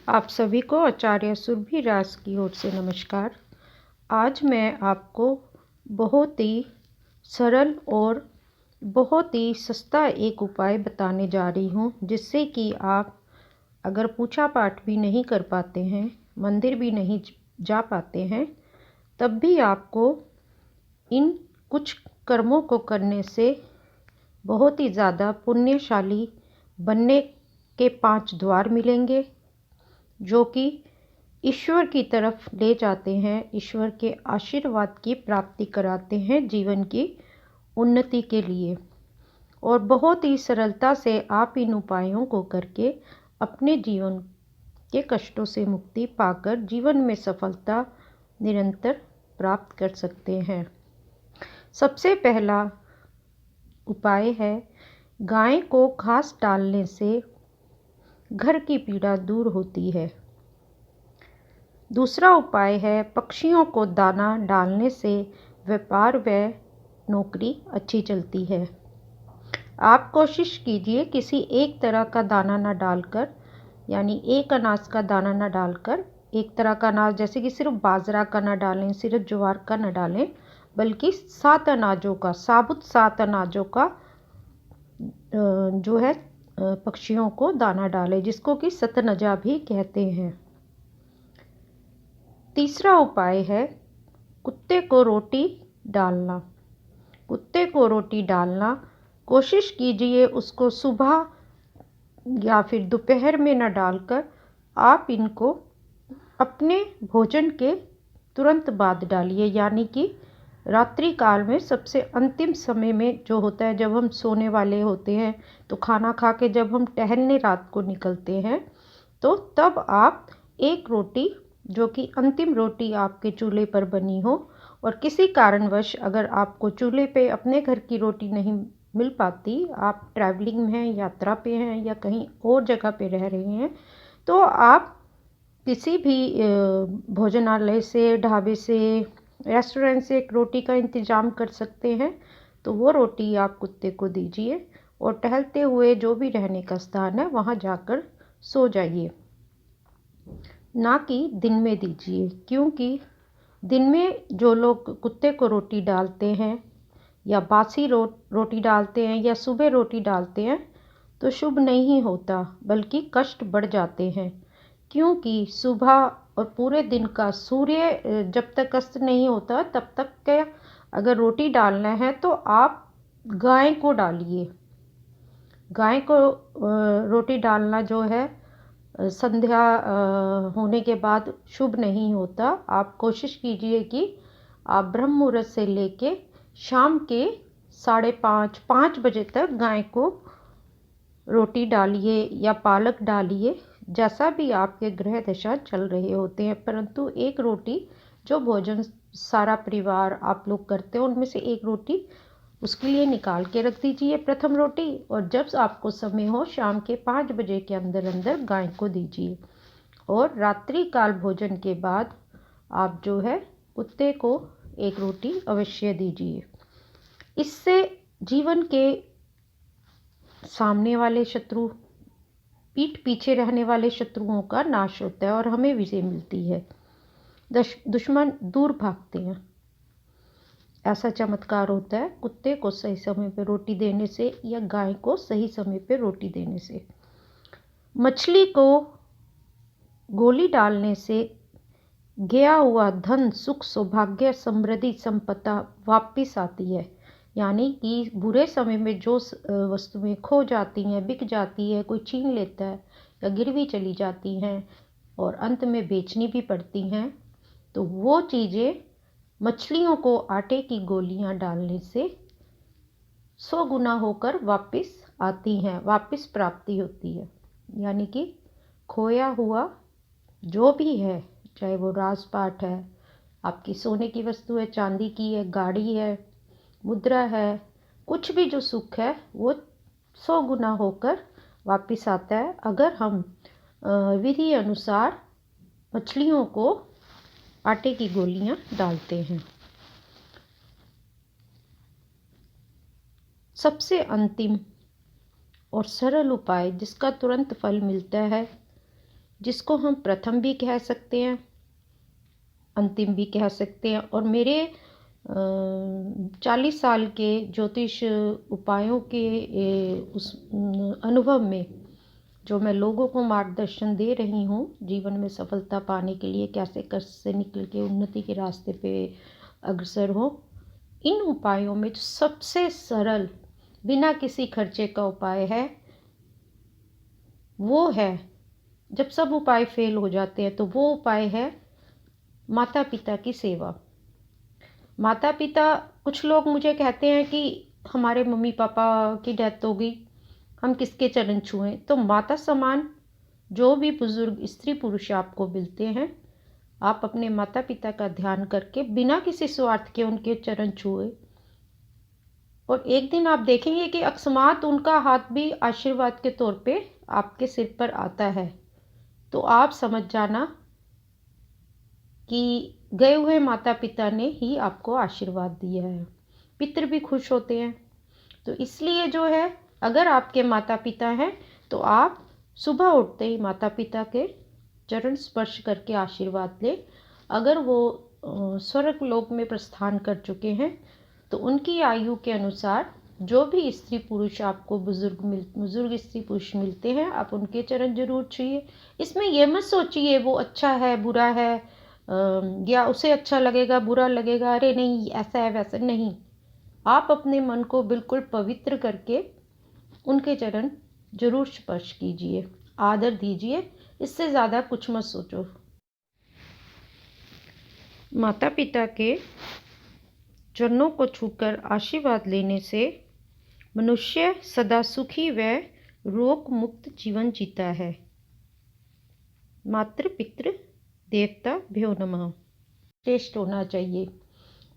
आप सभी को आचार्य सुरभि राज की ओर से नमस्कार। आज मैं आपको बहुत ही सरल और बहुत ही सस्ता एक उपाय बताने जा रही हूँ, जिससे कि आप अगर पूजा पाठ भी नहीं कर पाते हैं, मंदिर भी नहीं जा पाते हैं, तब भी आपको इन कुछ कर्मों को करने से बहुत ही ज़्यादा पुण्यशाली बनने के 5 द्वार मिलेंगे, जो कि ईश्वर की तरफ ले जाते हैं, ईश्वर के आशीर्वाद की प्राप्ति कराते हैं जीवन की उन्नति के लिए। और बहुत ही सरलता से आप इन उपायों को करके अपने जीवन के कष्टों से मुक्ति पाकर जीवन में सफलता निरंतर प्राप्त कर सकते हैं। सबसे पहला उपाय है, गाय को घास डालने से घर की पीड़ा दूर होती है। दूसरा उपाय है, पक्षियों को दाना डालने से व्यापार व नौकरी अच्छी चलती है। आप कोशिश कीजिए किसी एक तरह का दाना न डालकर, यानी एक अनाज का दाना न डालकर, एक तरह का अनाज जैसे कि सिर्फ बाजरा का न डालें, सिर्फ ज्वार का न डालें, बल्कि 7 अनाजों का, साबुत 7 अनाजों का जो है पक्षियों को दाना डालें, जिसको कि सतनजा भी कहते हैं। तीसरा उपाय है, कुत्ते को रोटी डालना। कुत्ते को रोटी डालना, कोशिश कीजिए उसको सुबह या फिर दोपहर में न डालकर आप इनको अपने भोजन के तुरंत बाद डालिए, यानी कि रात्रि काल में सबसे अंतिम समय में जो होता है, जब हम सोने वाले होते हैं, तो खाना खा के जब हम टहलने रात को निकलते हैं, तो तब आप एक रोटी, जो कि अंतिम रोटी आपके चूल्हे पर बनी हो, और किसी कारणवश अगर आपको चूल्हे पे अपने घर की रोटी नहीं मिल पाती, आप ट्रैवलिंग में हैं, यात्रा पे हैं या कहीं और जगह पे रह रहे हैं, तो आप किसी भी भोजनालय से, ढाबे से, रेस्टोरेंट से एक रोटी का इंतज़ाम कर सकते हैं। तो वो रोटी आप कुत्ते को दीजिए और टहलते हुए जो भी रहने का स्थान है वहाँ जाकर सो जाइए। ना कि दिन में दीजिए, क्योंकि दिन में जो लोग कुत्ते को रोटी डालते हैं या बासी रोटी डालते हैं या सुबह रोटी डालते हैं, तो शुभ नहीं होता, बल्कि कष्ट बढ़ जाते हैं। क्योंकि सुबह और पूरे दिन का सूर्य जब तक अस्त नहीं होता तब तक के अगर रोटी डालना है तो आप गाय को डालिए। गाय को रोटी डालना जो है संध्या होने के बाद शुभ नहीं होता। आप कोशिश कीजिए कि आप ब्रह्म मुहूर्त से लेके शाम के 5:30-5 बजे तक गाय को रोटी डालिए या पालक डालिए, जैसा भी आपके ग्रह दशा चल रहे होते हैं। परंतु एक रोटी, जो भोजन सारा परिवार आप लोग करते हो, उनमें से एक रोटी उसके लिए निकाल के रख दीजिए, प्रथम रोटी, और जब आपको समय हो शाम के 5 बजे के अंदर अंदर गाय को दीजिए। और रात्रि काल भोजन के बाद आप जो है कुत्ते को एक रोटी अवश्य दीजिए। इससे जीवन के सामने वाले शत्रु, पीठ पीछे रहने वाले शत्रुओं का नाश होता है और हमें विजय मिलती है। दुश्मन दूर भागते हैं। ऐसा चमत्कार होता है कुत्ते को सही समय पर रोटी देने से या गाय को सही समय पर रोटी देने से। मछली को गोली डालने से गया हुआ धन, सुख, सौभाग्य, समृद्धि, संपदा वापिस आती है। यानी कि बुरे समय में जो वस्तुएं खो जाती हैं, बिक जाती है, कोई छीन लेता है या गिरवी चली जाती हैं और अंत में बेचनी भी पड़ती हैं, तो वो चीज़ें मछलियों को आटे की गोलियां डालने से 100 गुना होकर वापस आती हैं, वापस प्राप्ति होती है। यानी कि खोया हुआ जो भी है, चाहे वो राजपाट है, आपकी सोने की वस्तु है, चांदी की है, गाड़ी है, मुद्रा है, कुछ भी जो सुख है वो 100 गुना होकर वापस आता है, अगर हम विधि अनुसार मछलियों को आटे की गोलियां डालते हैं। सबसे अंतिम और सरल उपाय, जिसका तुरंत फल मिलता है, जिसको हम प्रथम भी कह सकते हैं, अंतिम भी कह सकते हैं। और मेरे 40 साल के ज्योतिष उपायों के उस अनुभव में जो मैं लोगों को मार्गदर्शन दे रही हूँ जीवन में सफलता पाने के लिए, कैसे कष्ट से निकल के उन्नति के रास्ते पे अग्रसर हो, इन उपायों में जो सबसे सरल बिना किसी खर्चे का उपाय है वो है, जब सब उपाय फेल हो जाते हैं तो वो उपाय है माता पिता की सेवा। माता पिता, कुछ लोग मुझे कहते हैं कि हमारे मम्मी पापा की डेथ हो गई, हम किसके चरण छुएं। तो माता समान जो भी बुजुर्ग स्त्री पुरुष आपको मिलते हैं, आप अपने माता पिता का ध्यान करके बिना किसी स्वार्थ के उनके चरण छुए, और एक दिन आप देखेंगे कि अकस्मात उनका हाथ भी आशीर्वाद के तौर पे आपके सिर पर आता है। तो आप समझ जाना कि गए हुए माता पिता ने ही आपको आशीर्वाद दिया है। पितृ भी खुश होते हैं। तो इसलिए जो है, अगर आपके माता पिता हैं तो आप सुबह उठते ही माता पिता के चरण स्पर्श करके आशीर्वाद लें। अगर वो स्वर्ग लोक में प्रस्थान कर चुके हैं तो उनकी आयु के अनुसार जो भी स्त्री पुरुष आपको बुजुर्ग स्त्री पुरुष मिलते हैं, आप उनके चरण जरूर छुइए। इसमें यह मत सोचिए वो अच्छा है बुरा है, या उसे अच्छा लगेगा बुरा लगेगा, अरे नहीं ऐसा है वैसा नहीं। आप अपने मन को बिल्कुल पवित्र करके उनके चरण जरूर स्पर्श कीजिए, आदर दीजिए, इससे ज़्यादा कुछ मत सोचो। माता पिता के चरणों को छूकर आशीर्वाद लेने से मनुष्य सदा सुखी व रोग मुक्त जीवन जीता है। मातृ पितृ देवता भ्यो नमः श्रेष्ठ होना चाहिए।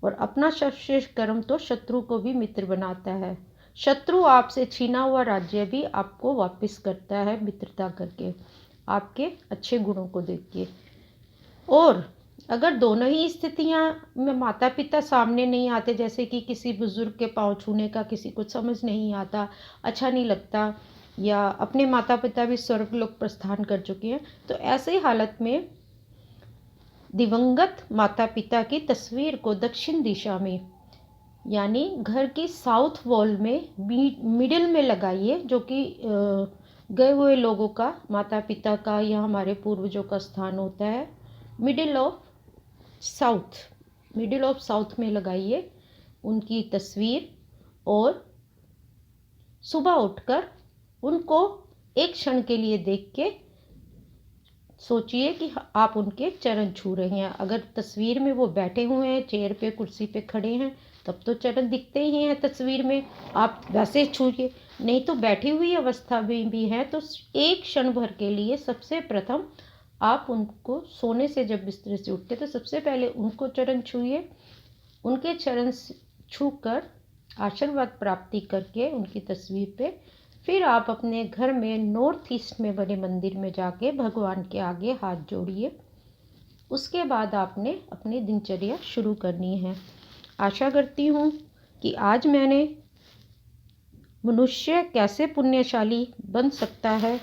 और अपना सर्वश्रेष्ठ कर्म तो शत्रु को भी मित्र बनाता है। शत्रु आपसे छीना हुआ राज्य भी आपको वापस करता है मित्रता करके, आपके अच्छे गुणों को देख के। और अगर दोनों ही स्थितियां में माता पिता सामने नहीं आते, जैसे कि किसी बुजुर्ग के पाँव छूने का किसी को समझ नहीं आता, अच्छा नहीं लगता, या अपने माता पिता भी स्वर्ग लोक प्रस्थान कर चुके हैं, तो ऐसे हालत में दिवंगत माता पिता की तस्वीर को दक्षिण दिशा में, यानी घर की साउथ वॉल में मिडिल में लगाइए, जो कि गए हुए लोगों का, माता पिता का या हमारे पूर्वजों का स्थान होता है। मिडिल ऑफ साउथ में लगाइए उनकी तस्वीर, और सुबह उठकर उनको एक क्षण के लिए देख के सोचिए कि आप उनके चरण छू रहे हैं। अगर तस्वीर में वो बैठे हुए हैं, चेयर पे कुर्सी पे खड़े हैं, तब तो चरण दिखते ही हैं तस्वीर में, आप वैसे छूइए। नहीं तो बैठी हुई अवस्था में भी है तो एक क्षण भर के लिए सबसे प्रथम आप उनको, सोने से जब बिस्तर से उठते तो सबसे पहले उनको चरण छूइए। उनके चरण छूकर आशीर्वाद प्राप्ति करके उनकी तस्वीर पे, फिर आप अपने घर में नॉर्थ ईस्ट में बने मंदिर में जाके भगवान के आगे हाथ जोड़िए। उसके बाद आपने अपनी दिनचर्या शुरू करनी है। आशा करती हूँ कि आज मैंने मनुष्य कैसे पुण्यशाली बन सकता है,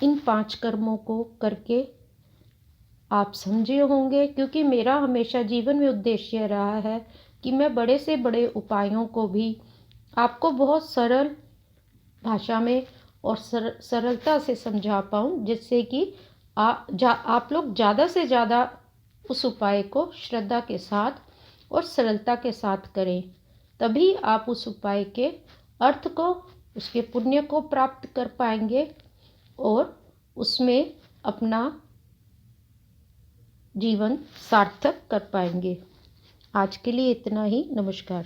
इन 5 कर्मों को करके आप समझे होंगे। क्योंकि मेरा हमेशा जीवन में उद्देश्य रहा है कि मैं बड़े से बड़े उपायों को भी आपको बहुत सरल भाषा में और सरलता से समझा पाऊँ, जिससे कि आप लोग ज़्यादा से ज़्यादा उस उपाय को श्रद्धा के साथ और सरलता के साथ करें। तभी आप उस उपाय के अर्थ को, उसके पुण्य को प्राप्त कर पाएंगे और उसमें अपना जीवन सार्थक कर पाएंगे। आज के लिए इतना ही। नमस्कार।